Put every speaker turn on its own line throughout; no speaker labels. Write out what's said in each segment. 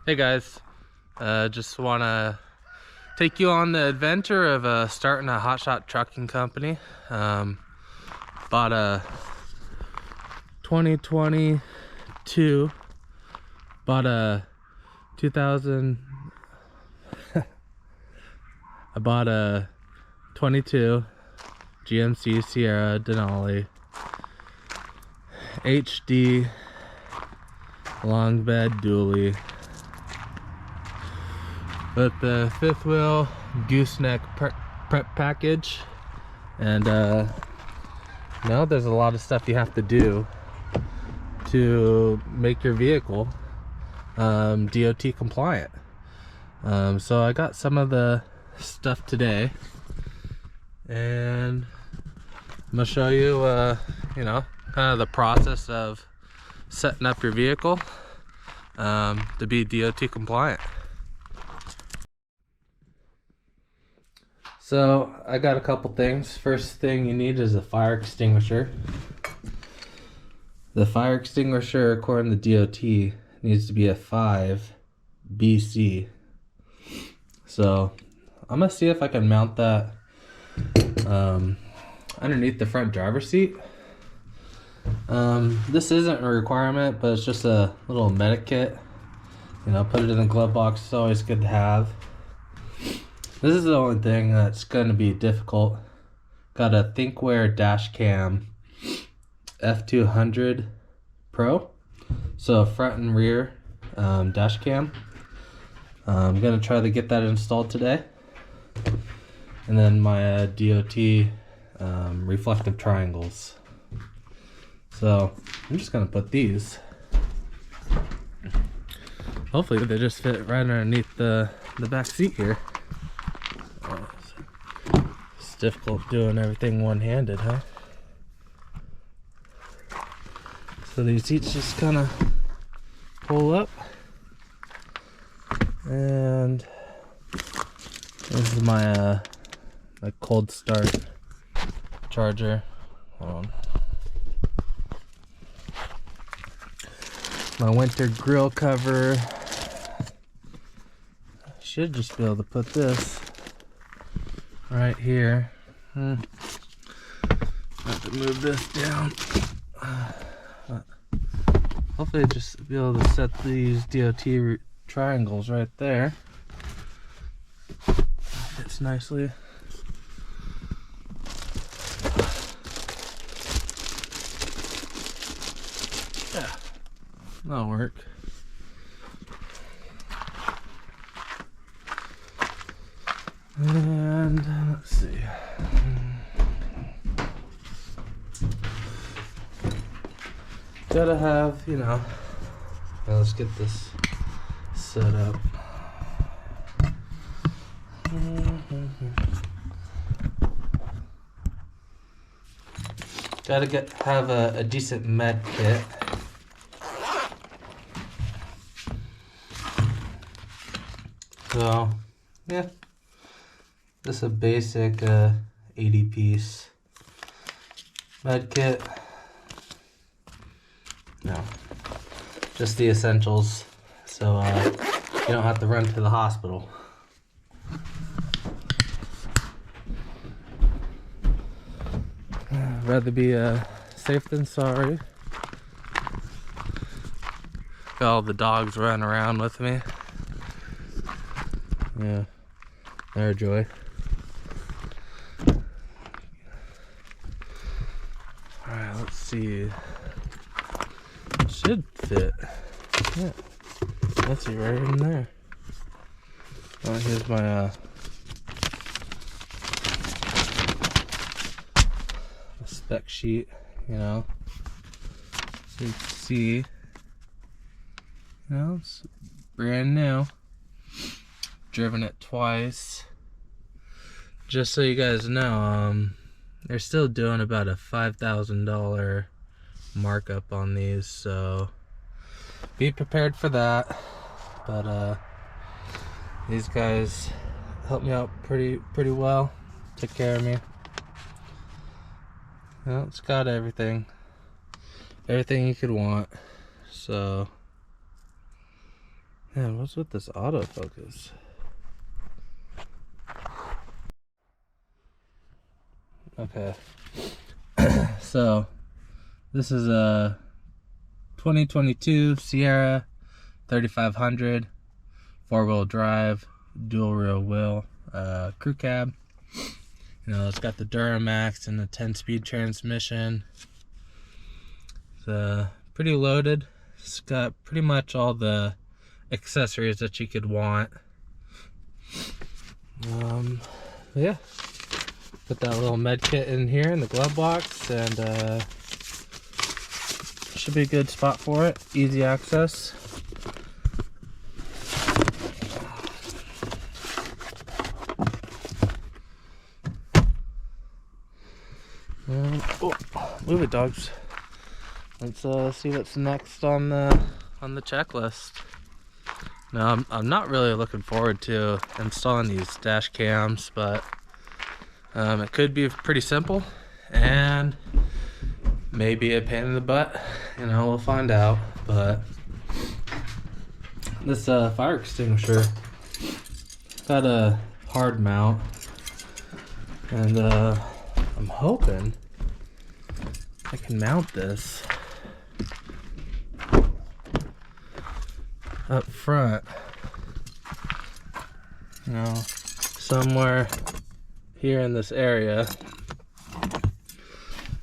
Hey guys, just want to take you on the adventure of starting a Hotshot trucking company. Bought a 2022, bought a 2000, I bought a 22 GMC Sierra Denali HD long bed dually with the fifth wheel gooseneck prep package. And now there's a lot of stuff you have to do to make your vehicle DOT compliant. So I got some of the stuff today, and I'm gonna show you kind of the process of setting up your vehicle to be DOT compliant. So I got a couple things. First thing you need is a fire extinguisher. The fire extinguisher, according to DOT, needs to be a 5 BC. So I'm gonna see if I can mount that underneath the front driver's seat. This isn't a requirement, but it's just a little medic kit. Put it in the glove box. It's always good to have. This is the only thing that's going to be difficult. Got a Thinkware dash cam F200 Pro, so front and rear dash cam. I'm going to try to get that installed today. And then my DOT reflective triangles. So I'm just going to put these. Hopefully they just fit right underneath the back seat here. It's difficult doing everything one-handed, huh? So these seats just kind of pull up, and this is my my cold start charger. Hold on. My winter grill cover. Should just be able to put this right here. Have to move this down. Hopefully just be able to set these DOT triangles right there. Fits nicely. Yeah, that'll work. And let's see. Gotta have, well, let's get this set up. Gotta have a decent med kit. So, yeah. This is a basic 80-piece med kit. No, just the essentials, so you don't have to run to the hospital. Rather be safe than sorry. Got all the dogs running around with me. Yeah, they're a joy. Alright, let's see. Should fit. Yeah, that's it right in there. Oh, here's my spec sheet, so you can see, it's brand new. Driven it twice. Just so you guys know, they're still doing about a $5,000 markup on these, so be prepared for that. But these guys helped me out pretty well, took care of me. It's got everything you could want, so Man, what's with this autofocus? Okay. So, this is a 2022 Sierra 3500 4-wheel drive, dual rear wheel, crew cab. You know, it's got the Duramax and the 10-speed transmission. It's pretty loaded. It's got pretty much all the accessories that you could want. Yeah, put that little med kit in here in the glove box, and should be a good spot for it. Easy access. Oh, move it, dogs. Let's see what's next on the checklist. Now, I'm not really looking forward to installing these dash cams, but it could be pretty simple and maybe a pain in the butt. You know, we'll find out. But this fire extinguisher got a hard mount, and I'm hoping I can mount this up front, you know, somewhere here in this area.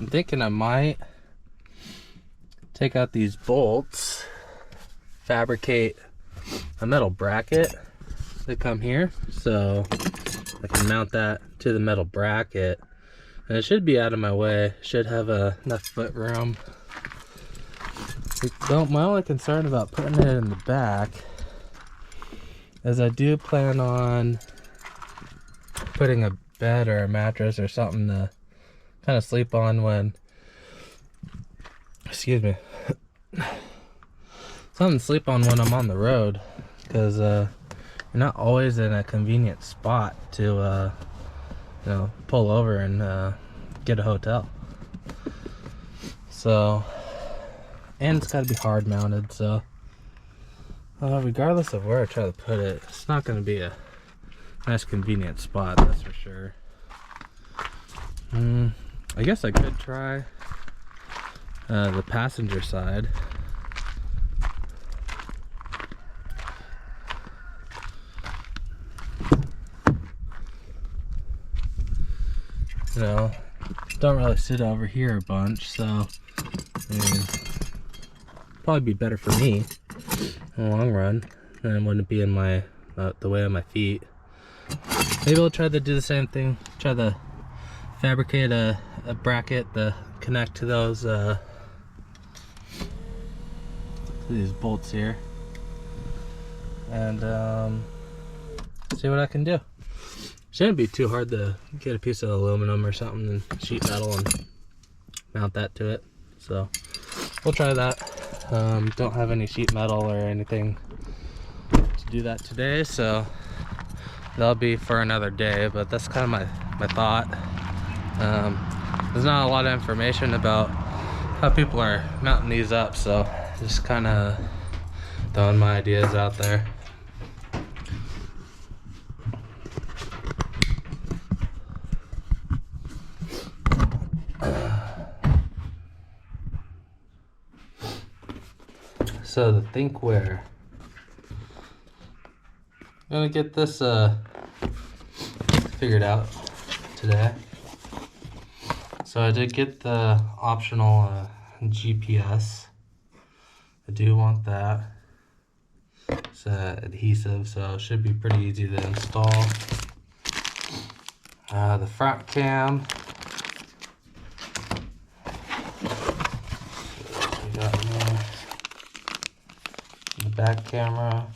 I'm thinking I might take out these bolts, fabricate a metal bracket that come here, so I can mount that to the metal bracket, and it should be out of my way. Should have enough foot room. My only concern about putting it in the back is I do plan on putting a bed or a mattress or something to kind of sleep on when, excuse me, something to sleep on when I'm on the road, because you're not always in a convenient spot to you know, pull over and get a hotel. So, and it's got to be hard mounted, so regardless of where I try to put it, it's not going to be a nice convenient spot, that's for sure. I guess I could try the passenger side. You know, don't really sit over here a bunch, so I mean, probably be better for me in the long run, and it wouldn't be in my the way of my feet. Maybe I'll try to do the same thing, try to fabricate a bracket to connect to those these bolts here, and see what I can do. Shouldn't be too hard to get a piece of aluminum or something and sheet metal and mount that to it, so we'll try that. Don't have any sheet metal or anything to do that today, so that'll be for another day, but that's kind of my thought. There's not a lot of information about how people are mounting these up, so just kind of throwing my ideas out there. So the Thinkware, I'm gonna get this figured out today. So I did get the optional GPS. I do want that. It's adhesive, so it should be pretty easy to install. The front cam. We got there. The back camera.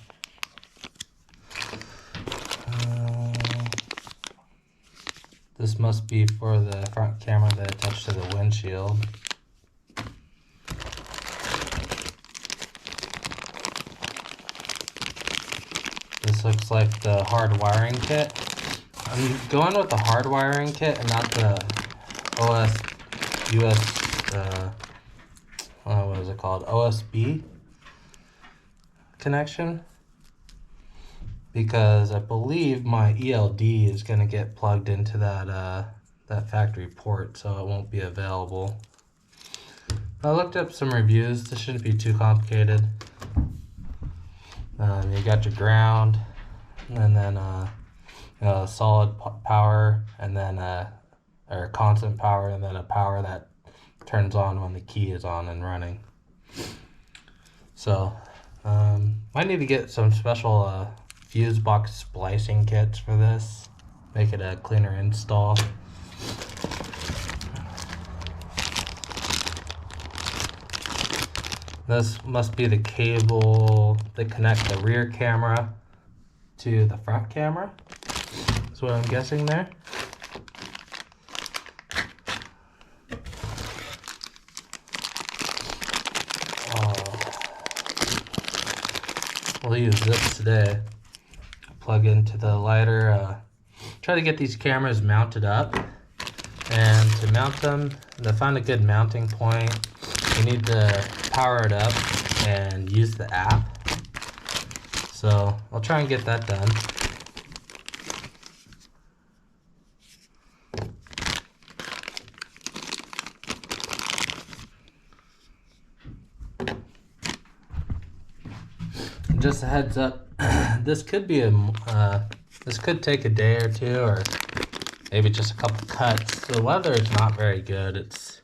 This must be for the front camera that attached to the windshield. This looks like the hard wiring kit. I'm going with the hard wiring kit and not the what is it called? OSB connection. because I believe my ELD is going to get plugged into that factory port, so it won't be available. I looked up some reviews. This shouldn't be too complicated. You got your ground, and then solid power, and then or constant power, and then a power that turns on when the key is on and running. So might need to get some special fuse box splicing kits for this, make it a cleaner install. This must be the cable that connects the rear camera to the front camera. That's what I'm guessing there. We'll use this today. Plug into the lighter. Try to get these cameras mounted up. And to mount them, to find a good mounting point, you need to power it up and use the app. So I'll try and get that done. Just a heads up, this could be this could take a day or two, or maybe just a couple cuts. The weather is not very good. It's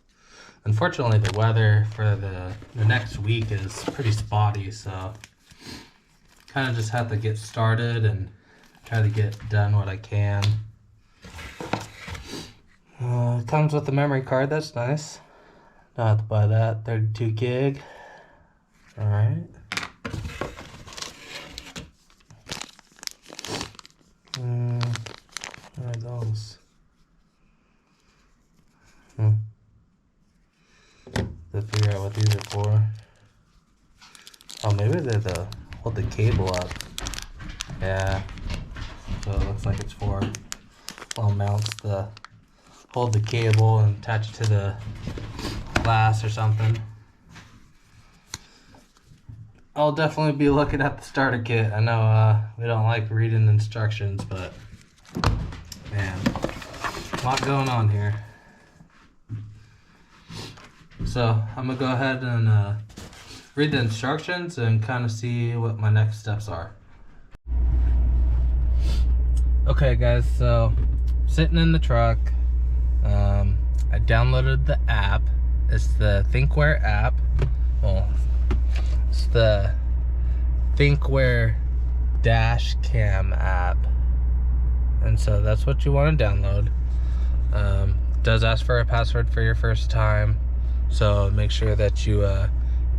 unfortunately the weather for the next week is pretty spotty, so kind of just have to get started and try to get done what I can. It comes with a memory card. That's nice. Don't have to buy that. 32 gig. All right. What are those? To figure out what these are for. Oh, maybe they're to hold the cable up. Yeah. So it looks like it's for little mounts to hold the cable and attach it to the glass or something. I'll definitely be looking at the starter kit. I know we don't like reading instructions, but man, a lot going on here. So I'm gonna go ahead and read the instructions and kind of see what my next steps are. Okay guys, so sitting in the truck, I downloaded the app. It's the Thinkware app. Well, it's the Thinkware dash cam app, and so that's what you want to download. It does ask for a password for your first time, so make sure that you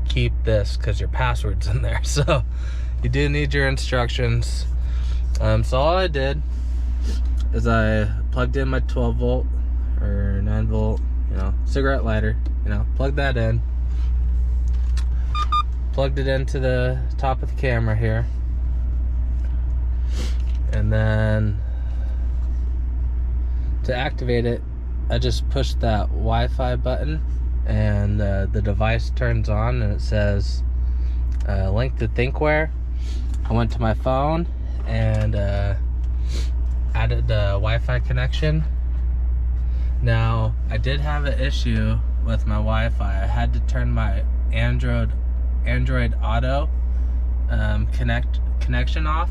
keep this because your password's in there. So you do need your instructions. So all I did is I plugged in my 12 volt or 9 volt, cigarette lighter, plugged that in. Plugged it into the top of the camera here, and then to activate it, I just pushed that Wi-Fi button, and the device turns on, and it says link to Thinkware. I went to my phone and added the Wi-Fi connection. Now I did have an issue with my Wi-Fi. I had to turn my Android Auto connection off,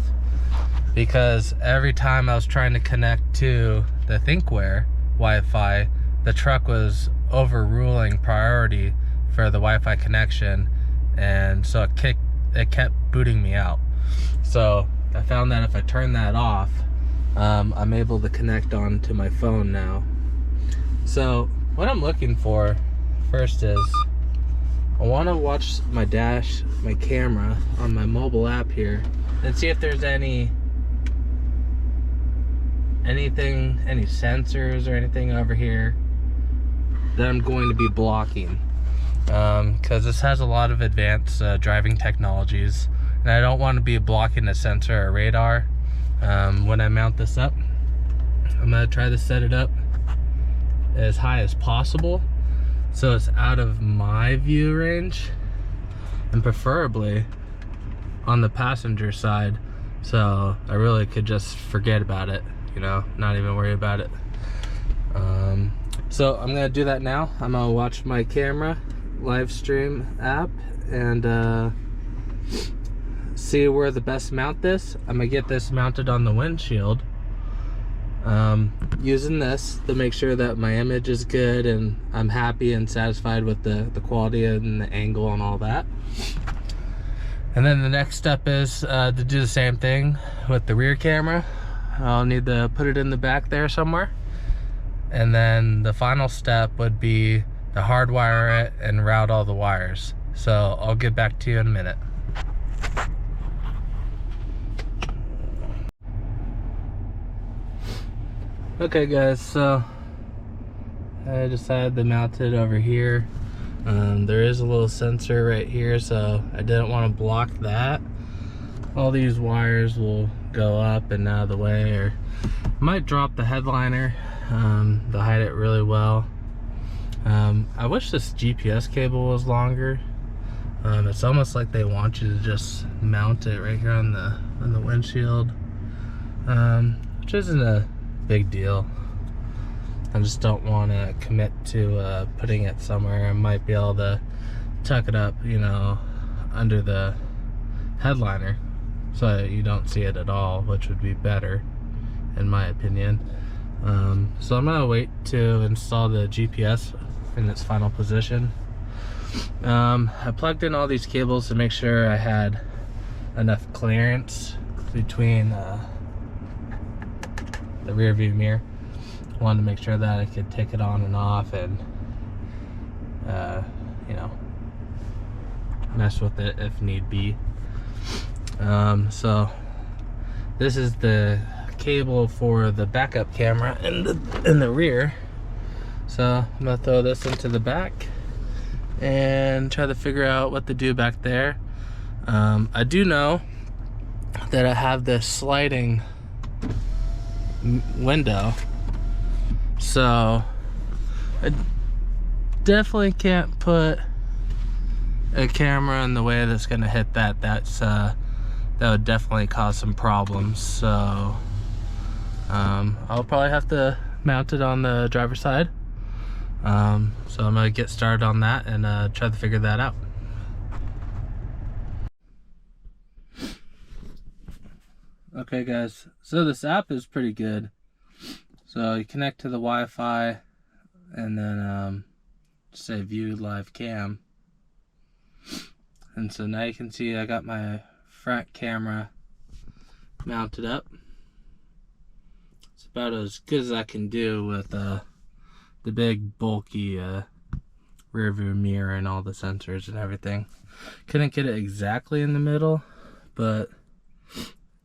because every time I was trying to connect to the Thinkware Wi-Fi, the truck was overruling priority for the Wi-Fi connection, and so it kept booting me out. So I found that if I turn that off, I'm able to connect on to my phone now. So what I'm looking for first is I want to watch my camera on my mobile app here and see if there's any sensors or anything over here that I'm going to be blocking, because this has a lot of advanced driving technologies, and I don't want to be blocking a sensor or radar. When I mount this up, I'm going to try to set it up as high as possible so it's out of my view range, and preferably on the passenger side So I really could just forget about it, you know, not even worry about it. So I'm gonna do that now. I'm gonna watch my camera live stream app and see where the best mount this. I'm gonna get this mounted on the windshield, using this to make sure that my image is good and I'm happy and satisfied with the quality and the angle and all that. And then the next step is to do the same thing with the rear camera. I'll need to put it in the back there somewhere. And then the final step would be to hardwire it and route all the wires. So I'll get back to you in a minute. Okay guys, so I decided to mount it over here. There is a little sensor right here, so I didn't want to block that. All these wires will go up and out of the way, or might drop the headliner to hide it really well. I wish this GPS cable was longer. It's almost like they want you to just mount it right here on the windshield, which isn't a big deal. I just don't want to commit to putting it somewhere. I might be able to tuck it up, you know, under the headliner so you don't see it at all, which would be better in my opinion. So I'm gonna wait to install the GPS in its final position. I plugged in all these cables to make sure I had enough clearance between the rear view mirror. Wanted to make sure that I could take it on and off and you know, mess with it if need be. So this is the cable for the backup camera in the rear. So I'm gonna throw this into the back and try to figure out what to do back there. I do know that I have this sliding window, so I definitely can't put a camera in the way that's gonna hit that. That would definitely cause some problems. So I'll probably have to mount it on the driver's side. So I'm gonna get started on that and try to figure that out. Okay guys, so this app is pretty good. So you connect to the Wi-Fi and then say view live cam. And so now you can see I got my front camera mounted up. It's about as good as I can do with the big bulky rear view mirror and all the sensors and everything. Couldn't get it exactly in the middle, but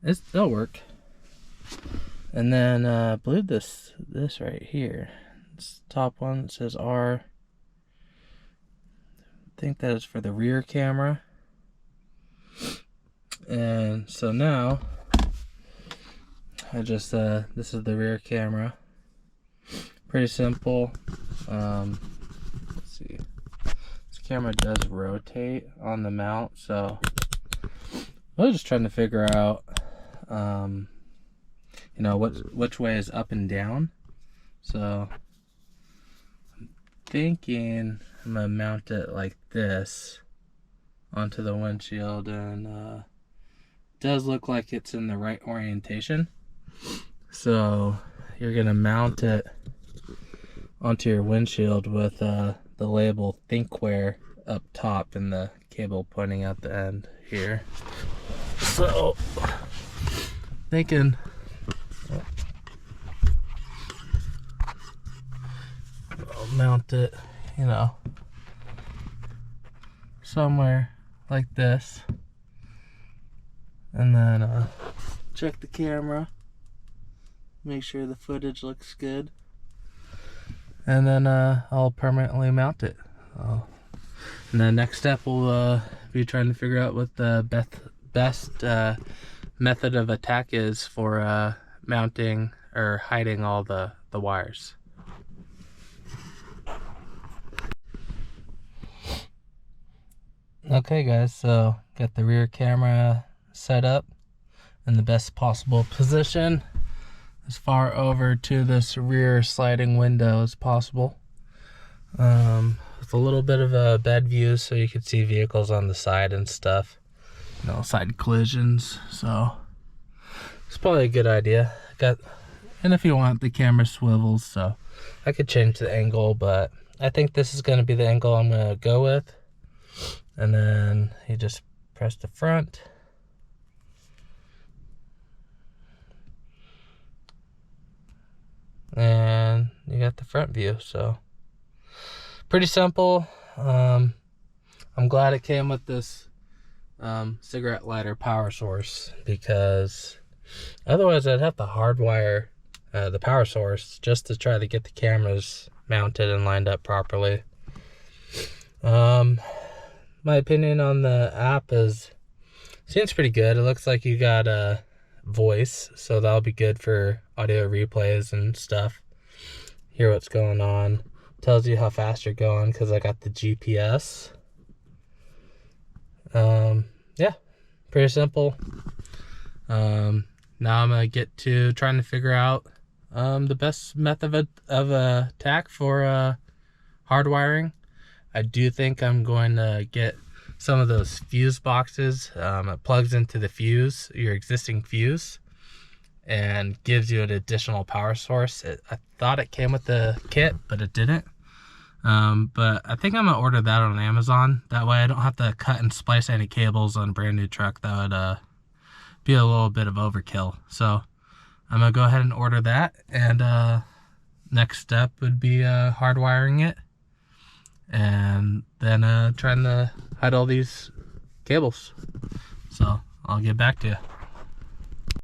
it'll work. And then I believe this right here, this top one that says R, I think that is for the rear camera. And so now I just this is the rear camera. Pretty simple. Let's see, this camera does rotate on the mount, so I was just trying to figure out you know, which way is up and down. So I'm thinking I'm gonna mount it like this onto the windshield, and it does look like it's in the right orientation. So you're gonna mount it onto your windshield with the label Thinkware up top and the cable pointing out the end here. So thinking I'll mount it, you know, somewhere like this, and then check the camera, make sure the footage looks good, and then I'll permanently mount it. And the next step will be trying to figure out what the best method of attack is for mounting or hiding all the wires. Okay guys, so got the rear camera set up. in the best possible position, as far over to this rear sliding window as possible. With a little bit of a bed view so you can see vehicles on the side and stuff. No side collisions, so it's probably a good idea. And if you want, the camera swivels, so I could change the angle, but I think this is going to be the angle I'm going to go with. And then you just press the front. And you got the front view, so pretty simple. I'm glad it came with this cigarette lighter power source, because otherwise I'd have to hardwire the power source just to try to get the cameras mounted and lined up properly. My opinion on the app seems pretty good. It looks like you got a voice, so that'll be good for audio replays and stuff. Hear what's going on. Tells you how fast you're going because I got the GPS. Yeah, pretty simple. Now I'm gonna get to trying to figure out the best method of attack for hardwiring. I do think I'm going to get some of those fuse boxes. It plugs into the fuse, your existing fuse, and gives you an additional power source. I thought it came with the kit, but it didn't. But I think I'm gonna order that on Amazon. That way I don't have to cut and splice any cables on a brand new truck. That would be a little bit of overkill. So I'm gonna go ahead and order that, and next step would be hardwiring it, and then trying to hide all these cables. So I'll get back to you.